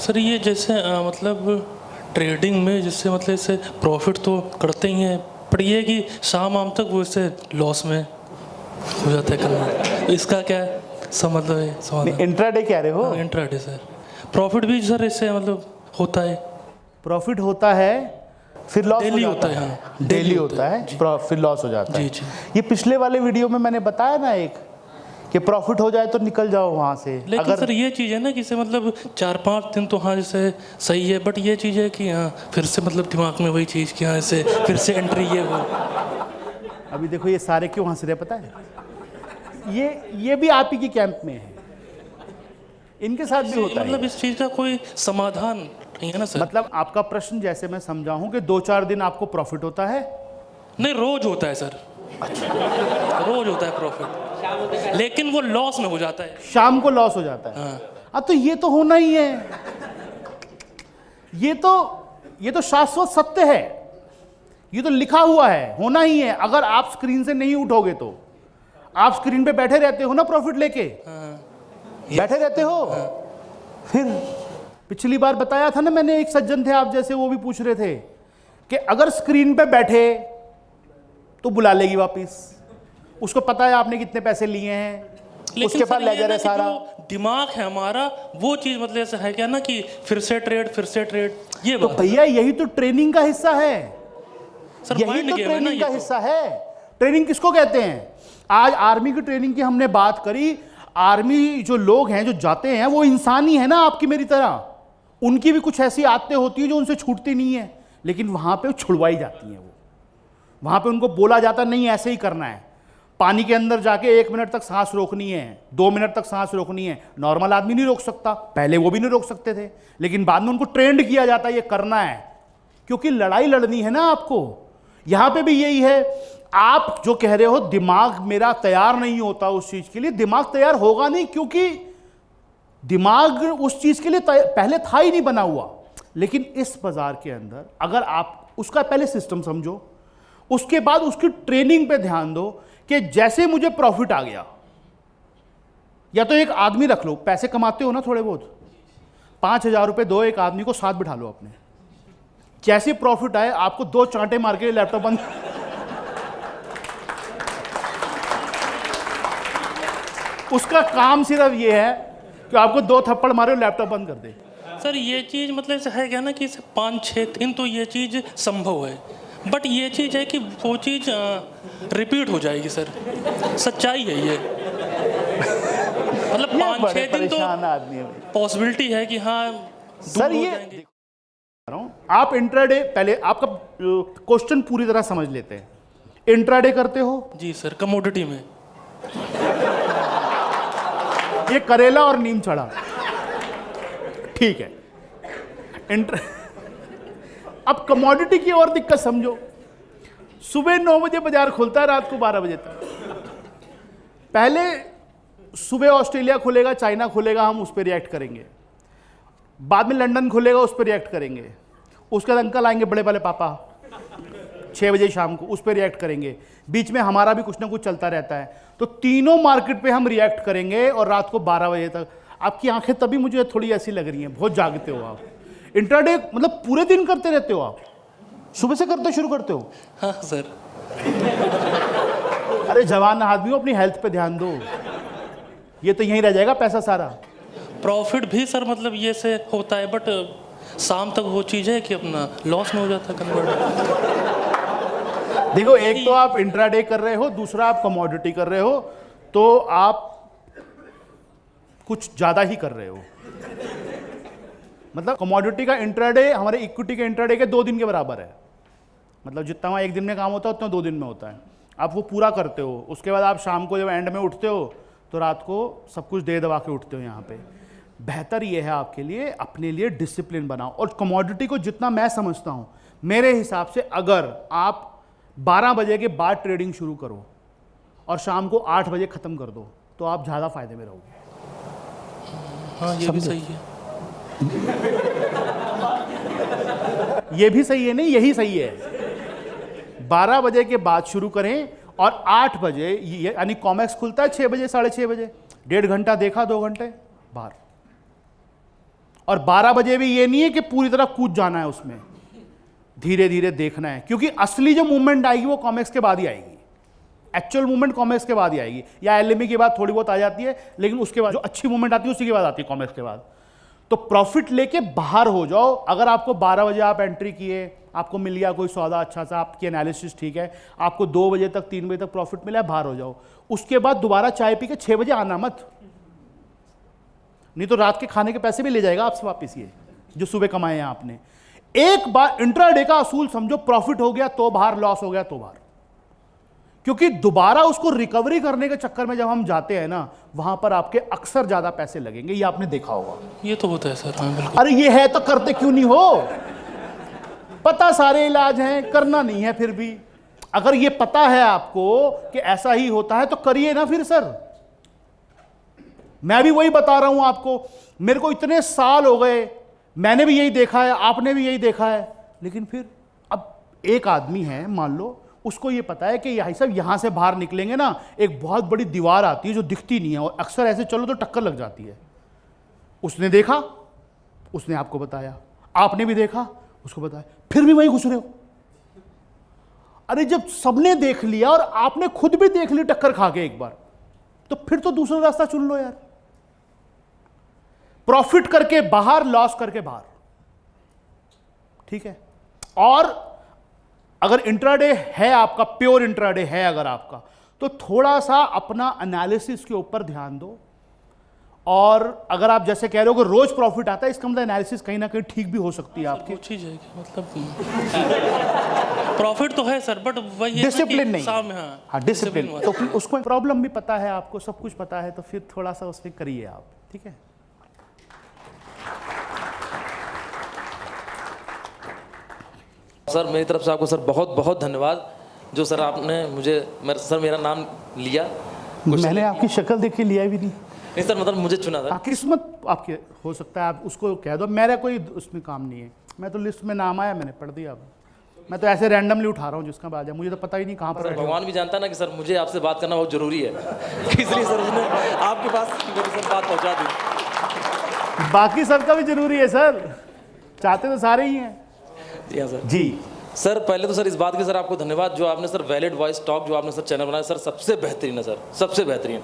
Sir ये जैसे मतलब ट्रेडिंग में जैसे मतलब इससे प्रॉफिट तो करते ही हैं, पर ये कि शाम आम तक वो इससे लॉस में हो जाता है करना, तो इसका क्या मतलब है समाधान? इंट्राडे कह रहे हो? इंट्राडे सर, प्रॉफिट भी सर इससे मतलब होता है? प्रॉफिट होता है फिर लॉस डेली होता है, है। हाँ डेली होता है फिर लॉस हो जाता है। जी। ये पिछले वाले वीडियो में मैंने बताया ना एक, कि प्रॉफिट हो जाए तो निकल जाओ वहां से। लेकिन अगर सर ये चीज़ है ना कि इसे मतलब 4-5 दिन तो हाँ जैसे सही है, बट ये चीज़ है कि हाँ फिर से मतलब दिमाग में वही चीज़ कि हाँ ऐसे फिर से एंट्री ये वो। अभी देखो ये सारे क्यों हंस रहे पता है? ये भी आप ही की कैंप में है, इनके साथ भी होता है। मतलब इस चीज़ का कोई समाधान नहीं है ना सर? मतलब आपका प्रश्न जैसे मैं समझा हूं कि 2-4 दिन आपको प्रॉफिट होता है? नहीं, रोज होता है सर। रोज होता है प्रॉफिट, लेकिन वो लॉस में हो जाता है। शाम को लॉस हो जाता है। हाँ तो ये तो होना ही है, ये तो शाश्वत सत्य है, ये तो लिखा हुआ है, होना ही है। अगर आप स्क्रीन से नहीं उठोगे तो आप स्क्रीन पे बैठे रहते हो ना प्रॉफिट लेके, बैठे रहते हो। फिर पिछली बार बताया था ना मैंने, एक सज्जन थे आप जैसे, वो भी पूछ रहे थे कि अगर स्क्रीन पे बैठे तो बुला लेगी वापिस, उसको पता है आपने कितने पैसे लिए हैं, उसके पास लेजर है सारा। दिमाग है हमारा, वो चीज मतलब ऐसा है क्या ना कि फिर से ट्रेड ये तो भैया यही तो ट्रेनिंग का हिस्सा है सर, यही तो ट्रेनिंग का हिस्सा है। ट्रेनिंग किसको कहते हैं? आज आर्मी की ट्रेनिंग की हमने बात करी। आर्मी जो लोग हैं जो जाते हैं वो इंसान ही है ना आपकी मेरी तरह, उनकी भी कुछ ऐसी आदतें होती है जो उनसे छूटती नहीं है, लेकिन वहां पे छुड़वाई जाती हैं। वो वहां पे उनको बोला जाता नहीं ऐसे ही करना है, पानी के अंदर जाके 1 मिनट तक सांस रोकनी है, 2 मिनट तक सांस रोकनी है। नॉर्मल आदमी नहीं रोक सकता, पहले वो भी नहीं रोक सकते थे, लेकिन बाद में उनको ट्रेंड किया जाता है ये करना है, क्योंकि लड़ाई लड़नी है ना आपको। यहां पे भी यही है, आप जो कह रहे हो दिमाग मेरा तैयार नहीं होता उस चीज के लिए, दिमाग तैयार होगा नहीं, क्योंकि दिमाग उस चीज के लिए पहले था ही नहीं बना हुआ। लेकिन इस बाजार के अंदर अगर आप उसका पहले सिस्टम समझो, उसके बाद उसकी ट्रेनिंग पे ध्यान दो कि जैसे मुझे प्रॉफिट आ गया, या तो एक आदमी रख लो, पैसे कमाते हो ना थोड़े बहुत, 5,000 रुपए दो एक आदमी को, साथ बिठा लो अपने, जैसे प्रॉफिट आए आपको 2 चांटे मार के लैपटॉप बंद। उसका काम सिर्फ ये है कि आपको 2 थप्पड़ मारे और लैपटॉप बंद कर दे। सर ये चीज मतलब ऐसा है क्या ना कि 5-6 दिन तो ये चीज संभव है, बट ये चीज है कि वो चीज रिपीट हो जाएगी सर, सच्चाई है ये। मतलब 5-6 दिन तो पॉसिबिलिटी है कि हाँ सर ये आप इंट्राडे, पहले आपका क्वेश्चन पूरी तरह समझ लेते हैं। इंट्राडे करते हो? जी सर, कमोडिटी में। ये करेला और नीम चढ़ा, ठीक है। अब कमोडिटी की और दिक्कत समझो। सुबह 9 बजे बाजार खुलता है, रात को 12 बजे तक। पहले सुबह ऑस्ट्रेलिया खुलेगा, चाइना खुलेगा, हम उस पर रिएक्ट करेंगे। बाद में लंदन खुलेगा, उस पर रिएक्ट करेंगे। उसके बाद अंकल आएंगे, बड़े वाले पापा, 6 बजे शाम को, उस पर रिएक्ट करेंगे। बीच में हमारा भी कुछ ना कुछ चलता रहता है। तो तीनों मार्केट पे हम रिएक्ट करेंगे, और रात को 12 बजे तक। आपकी आंखें तभी मुझे थोड़ी ऐसी लग रही हैं, बहुत जागते हो आप। इंट्राडे मतलब पूरे दिन करते रहते हो आप? सुबह से करते शुरू करते हो? हाँ सर। अरे जवान आदमी हो, अपनी हेल्थ पे ध्यान दो, ये तो यहीं रह जाएगा पैसा सारा। प्रॉफिट भी सर मतलब ये से होता है, बट शाम तक वो चीज़ है कि अपना लॉस में हो जाता है कन्वर्ट। देखो, एक तो आप इंट्राडे कर रहे हो, दूसरा आप कमोडिटी कर रहे हो, तो आप कुछ ज़्यादा ही कर रहे हो। मतलब कमोडिटी का इंट्राडे हमारे इक्विटी के इंट्राडे के 2 दिन के बराबर है। मतलब जितना वहाँ 1 दिन में काम होता है उतना 2 दिन में होता है। आप वो पूरा करते हो, उसके बाद आप शाम को जब एंड में उठते हो तो रात को सब कुछ दे दबा के उठते हो। यहाँ पे बेहतर ये है आपके लिए, अपने लिए डिसिप्लिन बनाओ। और कमोडिटी को जितना मैं समझता हूँ, मेरे हिसाब से अगर आप 12 बजे के बाद ट्रेडिंग शुरू करो और शाम को 8 बजे ख़त्म कर दो, तो आप ज़्यादा फायदे में रहोगे। हाँ, ये भी सही है। ये भी सही है, नहीं यही सही है। 12 बजे के बाद शुरू करें और 8 बजे, यानी कॉमेक्स खुलता है 6 बजे, 6:30 बजे, 1.5 घंटा देखा, 2 घंटे बाहर, और 12 बजे भी ये नहीं है कि पूरी तरह कूद जाना है उसमें, धीरे धीरे देखना है, क्योंकि असली जो मूवमेंट आएगी वो कॉमेक्स के बाद ही आएगी। एक्चुअल मूवमेंट कॉमेक्स के बाद ही आएगी, या एलएमई के बाद थोड़ी बहुत आ जाती है, लेकिन उसके बाद जो अच्छी मूवमेंट आती है उसी के बाद आती है, कॉमेक्स के बाद। तो प्रॉफिट लेके बाहर हो जाओ। अगर आपको 12 बजे आप एंट्री किए, आपको मिल गया कोई सौदा अच्छा सा, आपकी एनालिसिस ठीक है, आपको 2 बजे तक 3 बजे तक प्रॉफिट मिला, बाहर हो जाओ। उसके बाद दोबारा चाय पी के 6 बजे आना मत, नहीं तो रात के खाने के पैसे भी ले जाएगा आपसे वापस ये जो सुबह कमाए हैं आपने। एक बार इंट्राडे का असूल समझो, प्रॉफिट हो गया तो बाहर, लॉस हो गया तो बाहर, क्योंकि दोबारा उसको रिकवरी करने के चक्कर में जब हम जाते हैं ना, वहां पर आपके अक्सर ज्यादा पैसे लगेंगे, ये आपने देखा होगा। ये तो होता है सर, हाँ बिल्कुल। अरे ये है तो करते क्यों नहीं हो? पता सारे इलाज हैं, करना नहीं है फिर भी। अगर ये पता है आपको कि ऐसा ही होता है तो करिए ना फिर सर। मैं भी वही बता रहा हूं आपको, मेरे को इतने साल हो गए, मैंने भी यही देखा है, आपने भी यही देखा है, लेकिन फिर अब एक आदमी है मान लो, उसको ये पता है कि यही सब यहां से बाहर निकलेंगे ना, एक बहुत बड़ी दीवार आती है जो दिखती नहीं है, और अक्सर ऐसे चलो तो टक्कर लग जाती है। उसने देखा, उसने आपको बताया, आपने भी देखा, उसको बताया, फिर भी वहीं घुस रहे हो। अरे जब सबने देख लिया और आपने खुद भी देख ली टक्कर खा के एक बार, तो फिर तो दूसरा रास्ता चुन लो यार। प्रॉफिट करके बाहर, लॉस करके बाहर, ठीक है। और अगर इंट्राडे है आपका, प्योर इंट्राडे है अगर आपका, तो थोड़ा सा अपना एनालिसिस के ऊपर ध्यान दो। और अगर आप जैसे कह रहे हो कि रोज प्रॉफिट आता है, इसका मतलब एनालिसिस कहीं ना कहीं ठीक भी हो सकती है आपकी। कुछ ही जाएगी मतलब प्रॉफिट तो है सर, बट वही डिसिप्लिन नहीं, हाँ, हाँ डिसिप्लिन। तो फिर उसको प्रॉब्लम भी पता है आपको, सब कुछ पता है, तो फिर थोड़ा सा उसमें करिए आप, ठीक है। सर मेरी तरफ से आपको सर बहुत बहुत धन्यवाद, जो सर आपने मुझे सर मेरा नाम लिया। मैंने आपकी शक्ल देख के लिया भी नहीं। नहीं सर, मतलब मुझे चुना था। किस्मत आपकी हो सकता है, आप उसको कह दो, मेरा कोई उसमें काम नहीं है। मैं तो लिस्ट में नाम आया, मैंने पढ़ दिया। अब मैं तो ऐसे रैंडमली उठा रहा हूँ जिसका बात है, मुझे तो पता ही नहीं कहाँ पर। भगवान भी जानता ना कि सर मुझे आपसे बात करना बहुत जरूरी है, इसलिए सर उसने आपके पास सर बात पहुँचा दी। बाकी सबका भी जरूरी है सर, चाहते तो सारे ही हैं। जी हाँ सर। जी सर पहले तो सर इस बात के सर आपको धन्यवाद, जो आपने सर वैलिड वॉइस टॉक जो आपने सर चैनल बनाया सर, सबसे बेहतरीन है सर, सबसे बेहतरीन।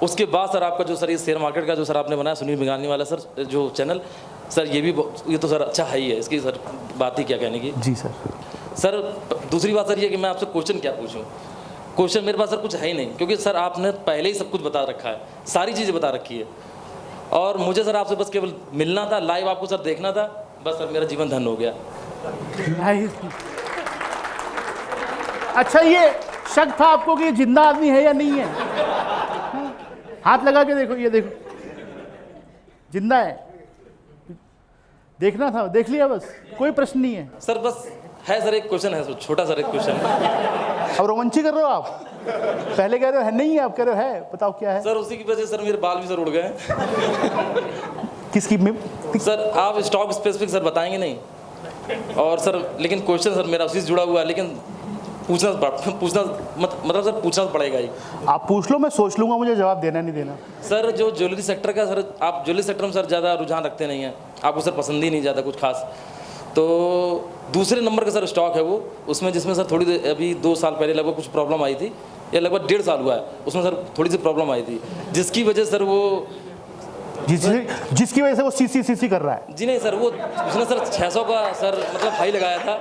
उसके बाद सर आपका जो सर ये शेयर मार्केट का जो सर आपने बनाया सुनील बिगानी वाला सर जो चैनल, सर ये तो सर अच्छा है ही है, इसकी सर बात ही क्या कहने की। जी सर। सर दूसरी बात सर ये कि मैं आपसे क्वेश्चन क्या पूछूं, क्वेश्चन मेरे पास सर कुछ है ही नहीं, क्योंकि सर आपने पहले ही सब कुछ बता रखा है, सारी चीज़ें बता रखी है, और मुझे सर आपसे बस केवल मिलना था, लाइव आपको सर देखना था, बस सर मेरा जीवन धन्य हो गया। अच्छा ये शक था आपको कि ये जिंदा आदमी है या नहीं है? हाथ लगा के देखो, ये देखो जिंदा है, देखना था, देख लिया, बस कोई प्रश्न नहीं है सर। बस है सर एक क्वेश्चन है, छोटा सर एक क्वेश्चन। अब रोमांची कर रहे हो आप, पहले कह रहे हो है नहीं है, आप कह रहे हो है, बताओ क्या है? सर उसी की वजह से सर मेरे बाल भी सर उड़ गए। किसकी में? सर आप स्टॉक स्पेसिफिक सर बताएंगे नहीं, और सर लेकिन क्वेश्चन सर मेरा उसी से जुड़ा हुआ है, लेकिन पूछना मतलब सर पूछना पड़ेगा ही। आप पूछ लो, मैं सोच लूंगा मुझे जवाब देना नहीं देना। सर जो ज्वेलरी सेक्टर का सर, आप ज्वेलरी सेक्टर में सर ज़्यादा रुझान रखते नहीं हैं, आपको सर पसंद ही नहीं ज़्यादा कुछ खास, तो दूसरे नंबर का सर स्टॉक है वो, उसमें जिसमें सर थोड़ी अभी 2 साल पहले लगभग कुछ प्रॉब्लम आई थी, या लगभग 1.5 साल हुआ है, उसमें सर थोड़ी सी प्रॉब्लम आई थी, जिसकी वजह सर वो जिसकी वजह से वो सीसी कर रहा है। जी नहीं सर, वो उसने सर 600 का सर मतलब हाई लगाया था,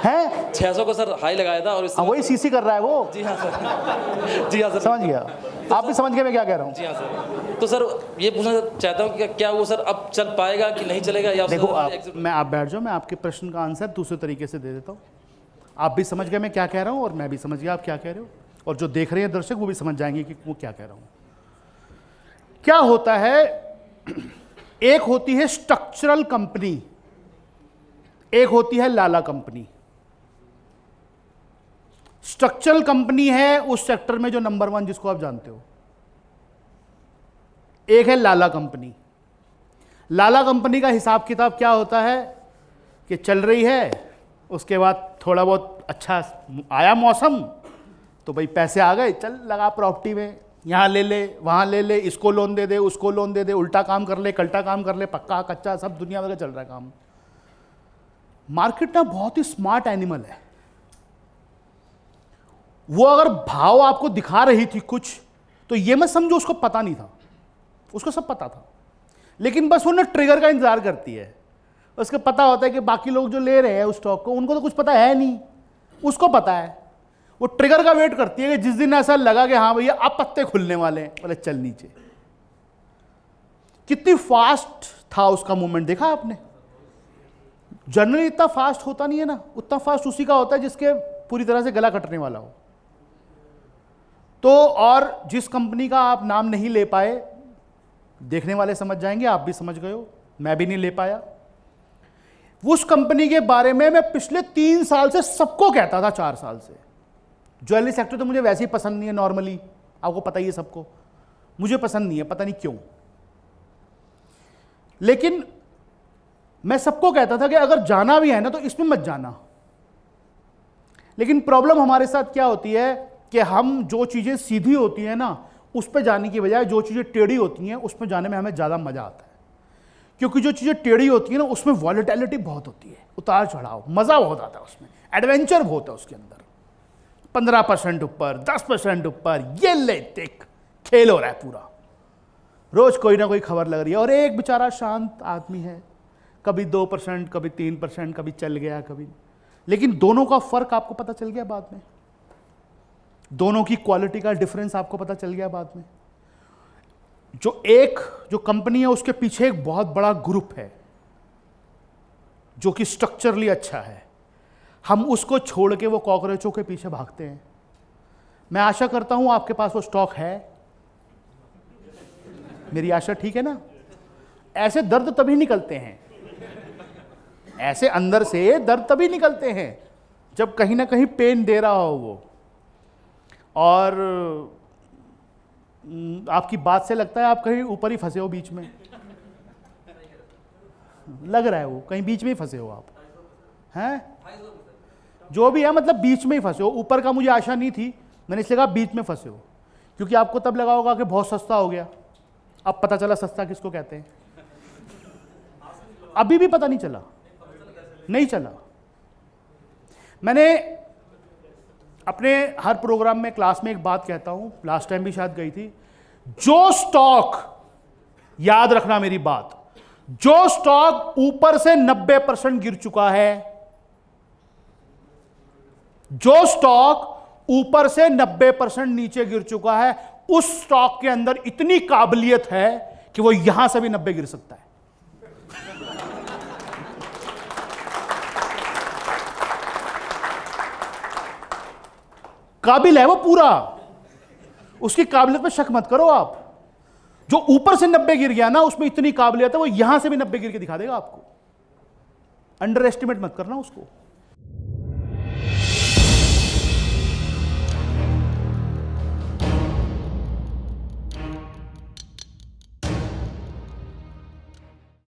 हैं 600 का सर हाई लगाया था, और वही सीसी कर रहा है वो। जी हाँ सर, जी हाँ सर, समझ गया, आप भी समझ गए मैं क्या कह रहा हूँ। जी हाँ सर। तो सर ये पूछना चाहता हूँ कि क्या वो सर अब चल पाएगा कि नहीं चलेगा, या देखो आप बैठ जाओ, मैं आपके प्रश्न का आंसर दूसरे तरीके से दे देता हूँ। आप भी समझ गए मैं क्या कह रहा हूँ, और मैं भी समझ गया आप क्या कह रहे हो, और जो देख रहे हैं दर्शक वो भी समझ जाएंगे कि वो क्या कह रहा हूँ। क्या होता है, एक होती है स्ट्रक्चरल कंपनी, एक होती है लाला कंपनी। स्ट्रक्चरल कंपनी है उस सेक्टर में जो नंबर 1 जिसको आप जानते हो, एक है लाला कंपनी। लाला कंपनी का हिसाब किताब क्या होता है कि चल रही है, उसके बाद थोड़ा बहुत अच्छा आया मौसम तो भाई पैसे आ गए, चल लगा प्रॉपर्टी में, यहाँ ले ले, वहाँ ले ले, इसको लोन दे दे, उसको लोन दे दे, उल्टा काम कर ले, कल्टा काम कर ले, पक्का कच्चा सब दुनिया भर का चल रहा है काम। मार्केट ना बहुत ही स्मार्ट एनिमल है। वो अगर भाव आपको दिखा रही थी कुछ, तो ये मत समझो उसको पता नहीं था, उसको सब पता था, लेकिन बस वो ना ट्रिगर का इंतजार करती है। उसको पता होता है कि बाकी लोग जो ले रहे हैं उस स्टॉक को, उनको तो कुछ पता है नहीं, उसको पता है। वो ट्रिगर का वेट करती है कि जिस दिन ऐसा लगा कि हाँ भैया अब पत्ते खुलने वाले हैं, बोले चल नीचे। कितनी फास्ट था उसका मूवमेंट, देखा आपने? जनरली इतना फास्ट होता नहीं है ना, उतना फास्ट उसी का होता है जिसके पूरी तरह से गला कटने वाला हो। तो और जिस कंपनी का आप नाम नहीं ले पाए, देखने वाले समझ जाएंगे, आप भी समझ गए हो, मैं भी नहीं ले पाया। उस कंपनी के बारे में मैं पिछले 3 साल से सबको कहता था, 4 साल से। ज्वेलरी सेक्टर तो मुझे वैसे ही पसंद नहीं है नॉर्मली, आपको पता ही है सबको, मुझे पसंद नहीं है, पता नहीं क्यों। लेकिन मैं सबको कहता था कि अगर जाना भी है ना तो इसमें मत जाना। लेकिन प्रॉब्लम हमारे साथ क्या होती है कि हम जो चीज़ें सीधी होती हैं ना उस पर जाने की बजाय जो चीज़ें टेढ़ी होती हैं उसमें जाने में हमें ज़्यादा मज़ा आता है। क्योंकि जो चीज़ें टेढ़ी होती हैं ना उसमें वॉलेटिलिटी बहुत होती है, उतार चढ़ाव, मज़ा बहुत आता है उसमें, एडवेंचर बहुत है उसके अंदर। 15% ऊपर, 10% ऊपर, ये ले देख खेल हो रहा है पूरा। रोज कोई ना कोई खबर लग रही है और एक बेचारा शांत आदमी है, कभी 2%, कभी 3%, कभी चल गया, कभी। लेकिन दोनों का फर्क आपको पता चल गया बाद में, दोनों की क्वालिटी का डिफरेंस आपको पता चल गया बाद में। जो कंपनी है उसके पीछे एक बहुत बड़ा ग्रुप है जो कि स्ट्रक्चरली अच्छा है, हम उसको छोड़ के वो कॉकरोचों के पीछे भागते हैं। मैं आशा करता हूं आपके पास वो स्टॉक है, मेरी आशा ठीक है ना? ऐसे दर्द तभी निकलते हैं, ऐसे अंदर से दर्द तभी निकलते हैं जब कहीं ना कहीं पेन दे रहा हो वो। और आपकी बात से लगता है आप कहीं ऊपर ही फंसे हो, बीच में लग रहा है वो कहीं बीच में ही फंसे हो आप, हैं? जो भी है, मतलब बीच में ही फंसे हो। ऊपर का मुझे आशा नहीं थी, मैंने इसलिए कहा बीच में फंसे हो, क्योंकि आपको तब लगा होगा कि बहुत सस्ता हो गया। अब पता चला सस्ता किसको कहते हैं, अभी भी पता नहीं चला, नहीं चला। मैंने अपने हर प्रोग्राम में, क्लास में एक बात कहता हूं, लास्ट टाइम भी शायद गई थी, जो स्टॉक, याद रखना मेरी बात, जो स्टॉक ऊपर से 90% गिर चुका है, जो स्टॉक ऊपर से 90% नीचे गिर चुका है, उस स्टॉक के अंदर इतनी काबिलियत है कि वो यहां से भी 90 गिर सकता है। काबिल है वो पूरा, उसकी काबिलियत पे शक मत करो आप। जो ऊपर से 90 गिर गया ना, उसमें इतनी काबिलियत है, वो यहां से भी 90 गिर के दिखा देगा आपको। अंडर एस्टिमेट मत करना उसको।